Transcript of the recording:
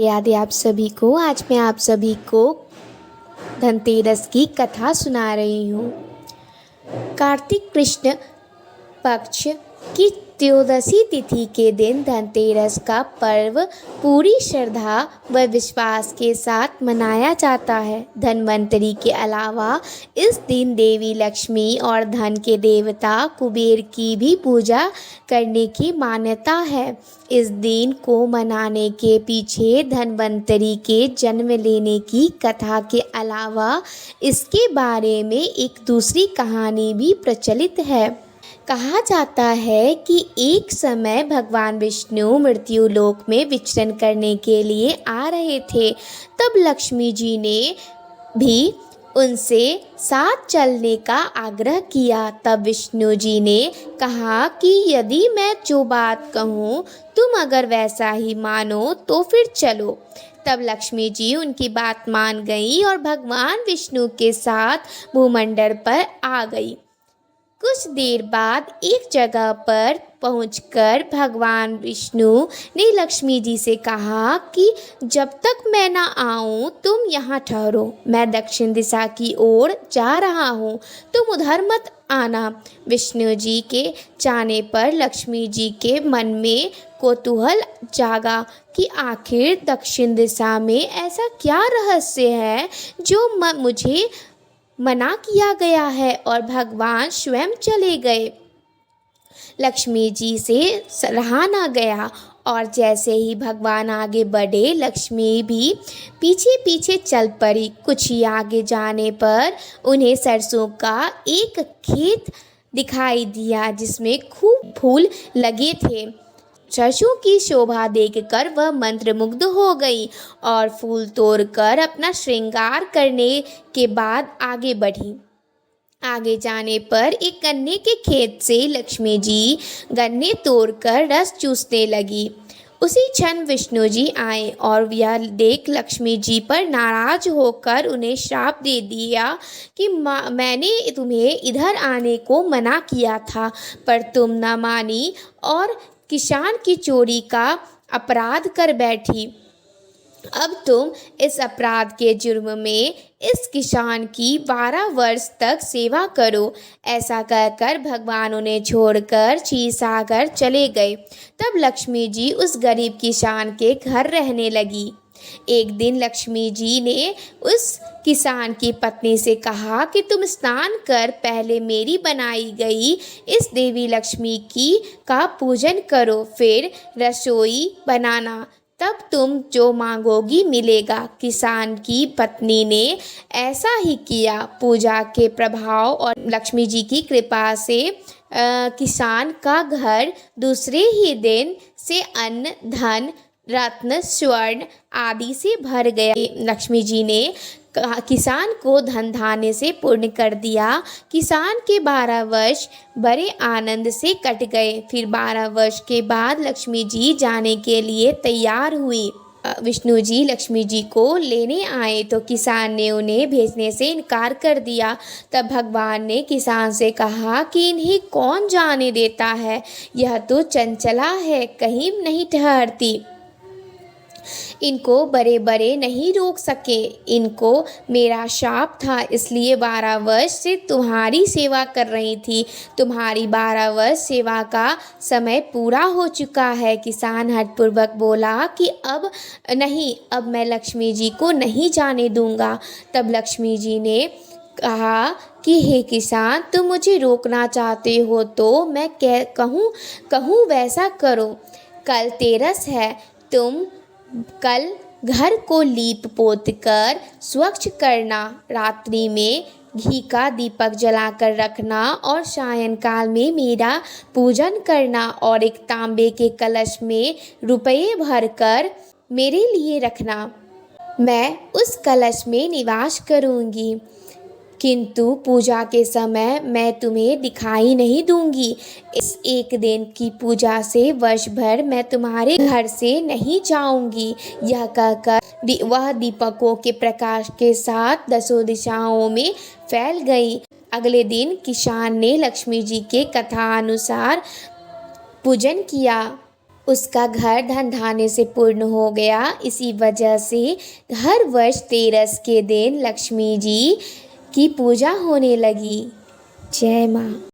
याद है आप सभी को। आज मैं आप सभी को धनतेरस की कथा सुना रही हूँ। कार्तिक कृष्ण पक्ष की त्रयोदशी तिथि के दिन धनतेरस का पर्व पूरी श्रद्धा व विश्वास के साथ मनाया जाता है। धन्वंतरि के अलावा इस दिन देवी लक्ष्मी और धन के देवता कुबेर की भी पूजा करने की मान्यता है। इस दिन को मनाने के पीछे धन्वंतरि के जन्म लेने की कथा के अलावा इसके बारे में एक दूसरी कहानी भी प्रचलित है। कहा जाता है कि एक समय भगवान विष्णु मृत्युलोक में विचरण करने के लिए आ रहे थे। तब लक्ष्मी जी ने भी उनसे साथ चलने का आग्रह किया। तब विष्णु जी ने कहा कि यदि मैं जो बात कहूँ तुम अगर वैसा ही मानो तो फिर चलो। तब लक्ष्मी जी उनकी बात मान गई और भगवान विष्णु के साथ भूमंडल पर आ गई। कुछ देर बाद एक जगह पर पहुंचकर भगवान विष्णु ने लक्ष्मी जी से कहा कि जब तक मैं ना आऊं तुम यहाँ ठहरो, मैं दक्षिण दिशा की ओर जा रहा हूँ, तुम उधर मत आना। विष्णु जी के जाने पर लक्ष्मी जी के मन में कौतूहल जागा कि आखिर दक्षिण दिशा में ऐसा क्या रहस्य है जो मुझे मना किया गया है, और भगवान स्वयं चले गए। लक्ष्मी जी से रहा ना गया और जैसे ही भगवान आगे बढ़े लक्ष्मी भी पीछे पीछे चल पड़ी। कुछ ही आगे जाने पर उन्हें सरसों का एक खेत दिखाई दिया जिसमें खूब फूल लगे थे। सरसों की शोभा देखकर वह मंत्रमुग्ध हो गई और फूल तोड़कर अपना श्रृंगार करने के बाद आगे बढ़ी। आगे जाने पर एक गन्ने के खेत से लक्ष्मी जी गन्ने तोड़कर रस चूसने लगी। उसी क्षण विष्णु जी आए और यह देख लक्ष्मी जी पर नाराज होकर उन्हें श्राप दे दिया कि मैंने तुम्हें इधर आने को मना किया था पर तुम न मानी और किसान की चोरी का अपराध कर बैठी। अब तुम इस अपराध के जुर्म में इस किसान की 12 वर्ष तक सेवा करो। ऐसा कहकर भगवान उन्हें छोड़कर क्षीरसागर चले गए। तब लक्ष्मी जी उस गरीब किसान के घर रहने लगी। एक दिन लक्ष्मी जी ने उस किसान की पत्नी से कहा कि तुम स्नान कर पहले मेरी बनाई गई इस देवी लक्ष्मी की का पूजन करो, फिर रसोई बनाना, तब तुम जो मांगोगी मिलेगा। किसान की पत्नी ने ऐसा ही किया। पूजा के प्रभाव और लक्ष्मी जी की कृपा से किसान का घर दूसरे ही दिन से अन्न धन रत्न स्वर्ण आदि से भर गया। लक्ष्मी जी ने किसान को धन धान्य से पूर्ण कर दिया। किसान के 12 वर्ष बड़े आनंद से कट गए। फिर 12 वर्ष के बाद लक्ष्मी जी जाने के लिए तैयार हुई। विष्णु जी लक्ष्मी जी को लेने आए तो किसान ने उन्हें भेजने से इनकार कर दिया। तब भगवान ने किसान से कहा कि इन्हें कौन जाने देता है, यह तो चंचला है, कहीं नहीं ठहरती, इनको बड़े बड़े नहीं रोक सके। इनको मेरा शाप था, इसलिए 12 वर्ष से तुम्हारी सेवा कर रही थी। तुम्हारी 12 वर्ष सेवा का समय पूरा हो चुका है। किसान हठपूर्वक बोला कि अब नहीं, अब मैं लक्ष्मी जी को नहीं जाने दूंगा। तब लक्ष्मी जी ने कहा कि हे किसान, तुम मुझे रोकना चाहते हो तो मैं कहूँ वैसा करो। कल तेरस है, तुम कल घर को लीप पोत कर स्वच्छ करना, रात्रि में घी का दीपक जलाकर रखना और सायंकाल में मेरा पूजन करना और एक तांबे के कलश में रुपये भरकर मेरे लिए रखना। मैं उस कलश में निवास करूंगी, किंतु पूजा के समय मैं तुम्हें दिखाई नहीं दूंगी। इस एक दिन की पूजा से वर्ष भर मैं तुम्हारे घर से नहीं जाऊंगी। यह कहकर वह दीपकों के प्रकाश के साथ 10 दिशाओं में फैल गई। अगले दिन किसान ने लक्ष्मी जी के कथा अनुसार पूजन किया। उसका घर धन धान्य से पूर्ण हो गया। इसी वजह से हर वर्ष तेरस के दिन लक्ष्मी जी की पूजा होने लगी। जय माँ।